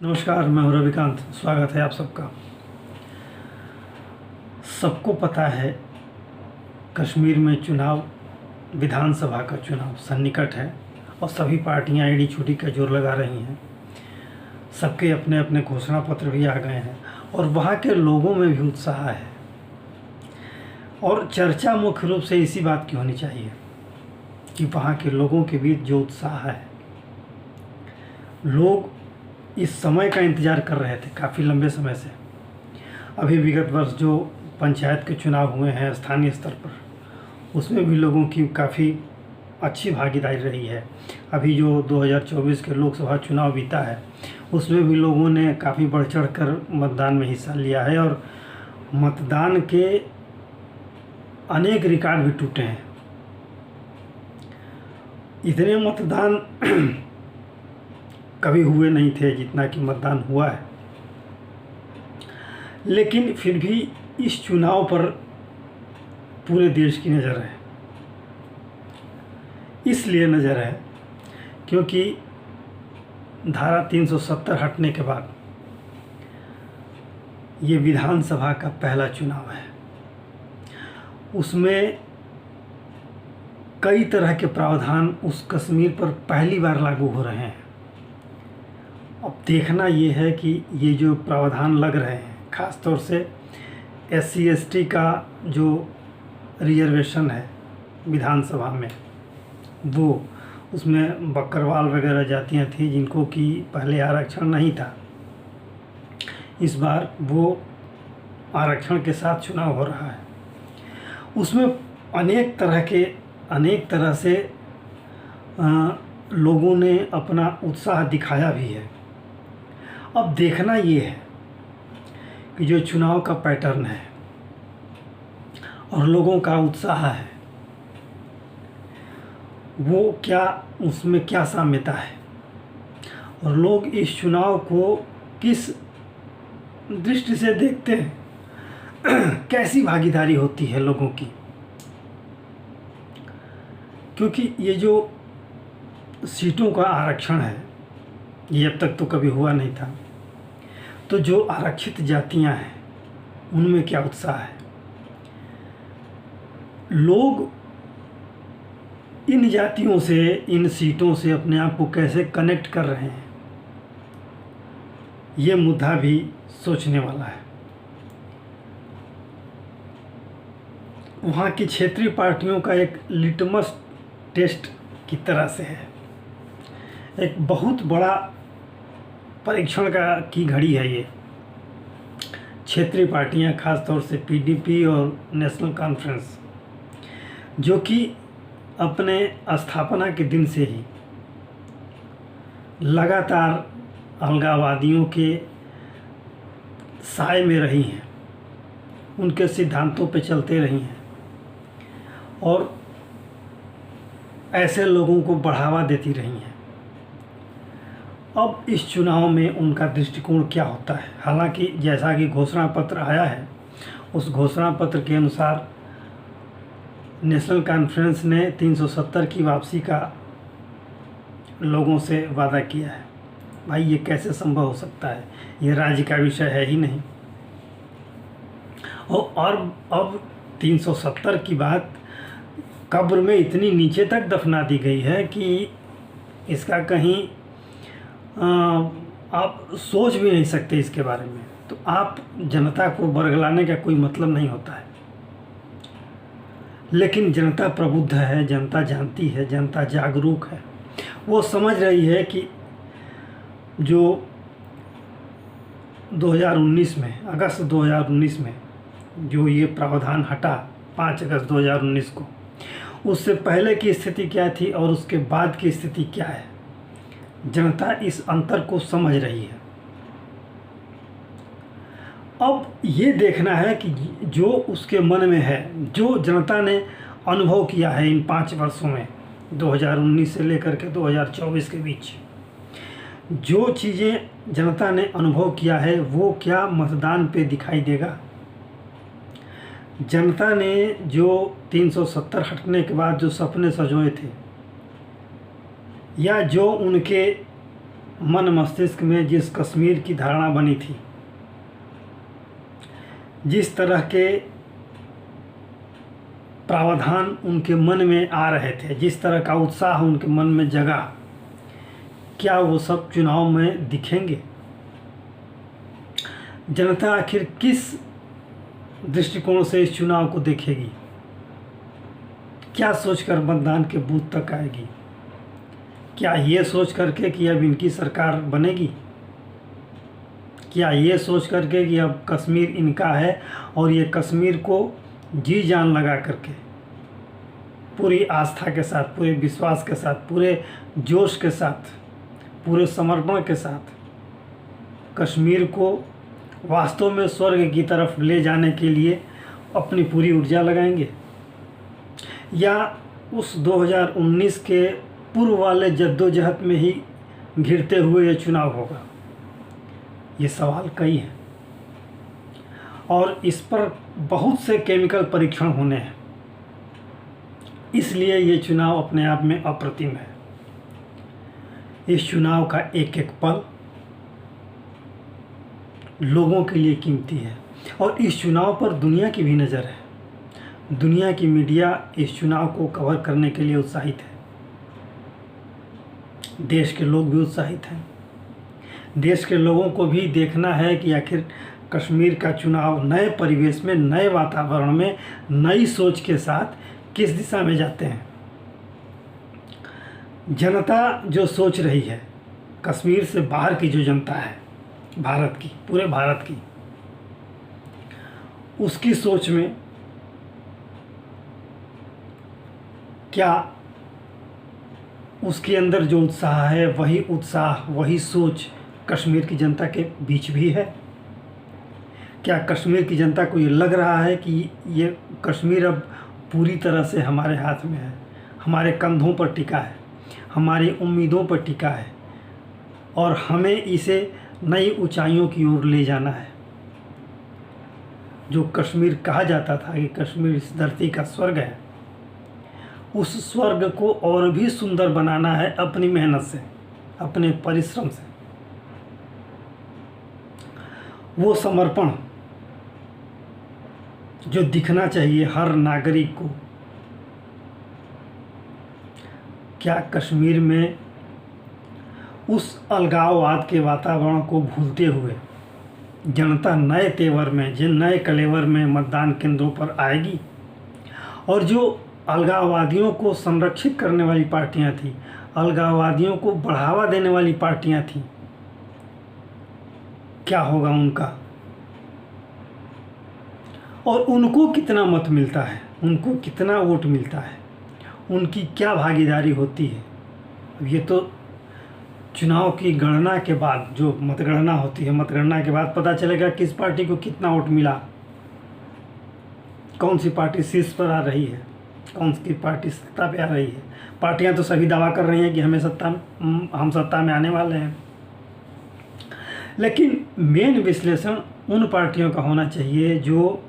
नमस्कार, मैं हूं रविकांत। स्वागत है आप सबका। सबको पता है कश्मीर में चुनाव, विधानसभा का चुनाव सन्निकट है और सभी पार्टियां एड़ी चोटी का जोर लगा रही हैं। सबके अपने अपने घोषणा पत्र भी आ गए हैं और वहाँ के लोगों में भी उत्साह है। और चर्चा मुख्य रूप से इसी बात की होनी चाहिए कि वहाँ के लोगों के बीच जो उत्साह है, लोग इस समय का इंतज़ार कर रहे थे काफ़ी लंबे समय से। अभी विगत वर्ष जो पंचायत के चुनाव हुए हैं स्थानीय स्तर पर, उसमें भी लोगों की काफ़ी अच्छी भागीदारी रही है। अभी जो 2024 के लोकसभा चुनाव बीता है, उसमें भी लोगों ने काफ़ी बढ़ चढ़ कर मतदान में हिस्सा लिया है और मतदान के अनेक रिकॉर्ड भी टूटे हैं। इतने मतदान कभी हुए नहीं थे जितना कि मतदान हुआ है। लेकिन फिर भी इस चुनाव पर पूरे देश की नज़र है। इसलिए नज़र है क्योंकि धारा 370 हटने के बाद ये विधानसभा का पहला चुनाव है। उसमें कई तरह के प्रावधान उस कश्मीर पर पहली बार लागू हो रहे हैं। अब देखना ये है कि ये जो प्रावधान लग रहे हैं, ख़ास तौर से SC/ST का जो रिजर्वेशन है विधानसभा में, वो उसमें बकरवाल वगैरह जातियाँ थी जिनको कि पहले आरक्षण नहीं था। इस बार वो आरक्षण के साथ चुनाव हो रहा है। उसमें अनेक तरह से लोगों ने अपना उत्साह दिखाया भी है। अब देखना ये है कि जो चुनाव का पैटर्न है और लोगों का उत्साह है, वो क्या, उसमें क्या साम्यता है और लोग इस चुनाव को किस दृष्टि से देखते हैं, कैसी भागीदारी होती है लोगों की। क्योंकि ये जो सीटों का आरक्षण है, ये अब तक तो कभी हुआ नहीं था। तो जो आरक्षित जातियां हैं उनमें क्या उत्साह है। लोग इन जातियों से, इन सीटों से अपने आप को कैसे कनेक्ट कर रहे हैं, ये मुद्दा भी सोचने वाला है। वहाँ की क्षेत्रीय पार्टियों का एक लिटमस टेस्ट की तरह से है। एक बहुत बड़ा परीक्षण की घड़ी है ये। क्षेत्रीय पार्टियां, खास तौर से PDP और नेशनल कॉन्फ्रेंस, जो कि अपने स्थापना के दिन से ही लगातार अलगाववादियों के साए में रही हैं, उनके सिद्धांतों पे चलते रही हैं और ऐसे लोगों को बढ़ावा देती रही हैं। अब इस चुनाव में उनका दृष्टिकोण क्या होता है। हालांकि जैसा कि घोषणा पत्र आया है, उस घोषणा पत्र के अनुसार नेशनल कॉन्फ्रेंस ने 370 की वापसी का लोगों से वादा किया है। भाई, ये कैसे संभव हो सकता है? ये राज्य का विषय है ही नहीं। और अब 370 की बात कब्र में इतनी नीचे तक दफना दी गई है कि इसका कहीं आप सोच भी नहीं सकते इसके बारे में। तो आप जनता को बरगलाने का कोई मतलब नहीं होता है। लेकिन जनता प्रबुद्ध है, जनता जानती है, जनता जागरूक है। वो समझ रही है कि जो 2019 में, अगस्त 2019 में जो ये प्रावधान हटा 5 अगस्त 2019 को, उससे पहले की स्थिति क्या थी और उसके बाद की स्थिति क्या है, जनता इस अंतर को समझ रही है। अब ये देखना है कि जो उसके मन में है, जो जनता ने अनुभव किया है इन 5 वर्षों में, 2019 से लेकर के 2024 के बीच जो चीज़ें जनता ने अनुभव किया है, वो क्या मतदान पे दिखाई देगा। जनता ने जो 370 हटने के बाद जो सपने सजोए थे, या जो उनके मन मस्तिष्क में जिस कश्मीर की धारणा बनी थी, जिस तरह के प्रावधान उनके मन में आ रहे थे, जिस तरह का उत्साह उनके मन में जगा, क्या वो सब चुनाव में दिखेंगे? जनता आखिर किस दृष्टिकोण से इस चुनाव को देखेगी? क्या सोचकर मतदान के बूथ तक आएगी? क्या ये सोच करके कि अब इनकी सरकार बनेगी? क्या ये सोच करके कि अब कश्मीर इनका है और ये कश्मीर को जी जान लगा करके, पूरी आस्था के साथ, पूरे विश्वास के साथ, पूरे जोश के साथ, पूरे समर्पण के साथ कश्मीर को वास्तव में स्वर्ग की तरफ ले जाने के लिए अपनी पूरी ऊर्जा लगाएंगे? या उस 2019 के पूर्व वाले जद्दोजहद में ही घिरते हुए ये चुनाव होगा? ये सवाल कई हैं और इस पर बहुत से केमिकल परीक्षण होने हैं। इसलिए ये चुनाव अपने आप में अप्रतिम है। इस चुनाव का एक एक पल लोगों के लिए कीमती है और इस चुनाव पर दुनिया की भी नज़र है। दुनिया की मीडिया इस चुनाव को कवर करने के लिए उत्साहित है। देश के लोग भी उत्साहित हैं। देश के लोगों को भी देखना है कि आखिर कश्मीर का चुनाव नए परिवेश में, नए वातावरण में, नई सोच के साथ किस दिशा में जाते हैं। जनता जो सोच रही है, कश्मीर से बाहर की जो जनता है, भारत की, पूरे भारत की, उसकी सोच में क्या उसके अंदर जो उत्साह है, वही उत्साह, वही सोच कश्मीर की जनता के बीच भी है? क्या कश्मीर की जनता को ये लग रहा है कि ये कश्मीर अब पूरी तरह से हमारे हाथ में है, हमारे कंधों पर टिका है, हमारी उम्मीदों पर टिका है और हमें इसे नई ऊंचाइयों की ओर ले जाना है? जो कश्मीर कहा जाता था कि कश्मीर इस धरती का स्वर्ग है, उस स्वर्ग को और भी सुंदर बनाना है अपनी मेहनत से, अपने परिश्रम से। वो समर्पण जो दिखना चाहिए हर नागरिक को, क्या कश्मीर में उस अलगाववाद के वातावरण को भूलते हुए जनता नए तेवर में, जिन नए कलेवर में मतदान केंद्रों पर आएगी? और जो अलगाववादियों को संरक्षित करने वाली पार्टियां थी, अलगाववादियों को बढ़ावा देने वाली पार्टियां थी, क्या होगा उनका? और उनको कितना मत मिलता है, उनको कितना वोट मिलता है, उनकी क्या भागीदारी होती है? अब ये तो चुनाव की गणना के बाद, जो मतगणना होती है, मतगणना के बाद पता चलेगा किस पार्टी को कितना वोट मिला, कौन सी पार्टी शीर्ष पर आ रही है, कौन सी पार्टी सत्ता पे आ रही है। पार्टियां तो सभी दावा कर रही हैं कि हम सत्ता में आने वाले हैं, लेकिन मेन विश्लेषण उन पार्टियों का होना चाहिए जो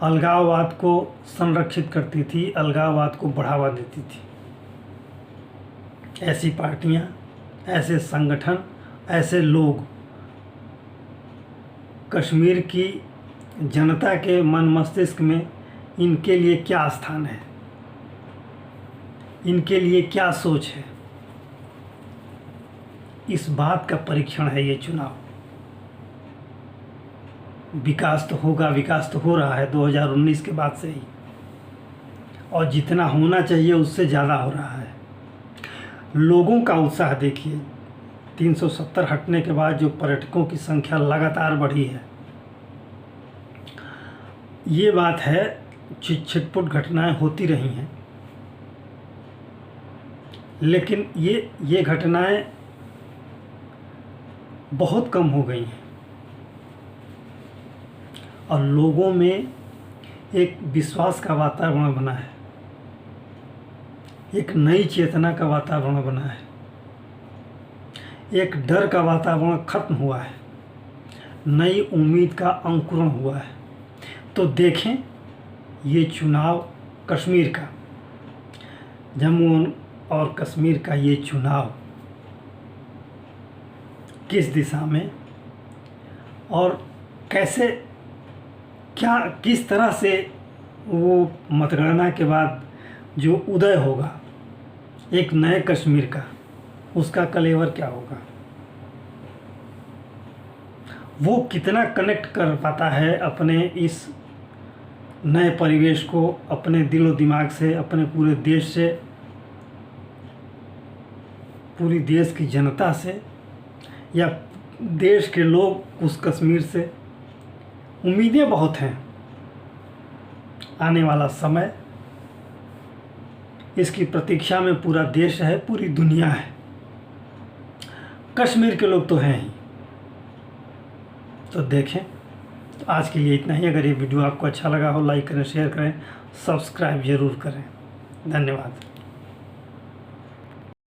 अलगाववाद को संरक्षित करती थी, अलगाववाद को बढ़ावा देती थी। ऐसी पार्टियां, ऐसे संगठन, ऐसे लोग कश्मीर की जनता के मन मस्तिष्क में, इनके लिए क्या स्थान है, इनके लिए क्या सोच है, इस बात का परीक्षण है ये चुनाव। विकास तो होगा, विकास तो हो रहा है 2019 के बाद से ही, और जितना होना चाहिए उससे ज़्यादा हो रहा है। लोगों का उत्साह देखिए, 370 हटने के बाद जो पर्यटकों की संख्या लगातार बढ़ी है। ये बात है, छिटपुट घटनाएं होती रही हैं, लेकिन ये घटनाएं बहुत कम हो गई हैं और लोगों में एक विश्वास का वातावरण बना है, एक नई चेतना का वातावरण बना है, एक डर का वातावरण खत्म हुआ है, नई उम्मीद का अंकुरण हुआ है। तो देखें ये चुनाव कश्मीर का, जम्मू और कश्मीर का ये चुनाव किस दिशा में और कैसे क्या किस तरह से वो मतगणना के बाद जो उदय होगा एक नए कश्मीर का, उसका कलेवर क्या होगा, वो कितना कनेक्ट कर पाता है अपने इस नए परिवेश को, अपने दिलो दिमाग से, अपने पूरे देश से, पूरी देश की जनता से, या देश के लोग उस कश्मीर से। उम्मीदें बहुत हैं। आने वाला समय, इसकी प्रतीक्षा में पूरा देश है, पूरी दुनिया है। कश्मीर के लोग तो हैं ही। तो देखें। तो आज के लिए इतना ही। अगर ये वीडियो आपको अच्छा लगा हो, लाइक करें, शेयर करें, सब्सक्राइब ज़रूर करें। धन्यवाद।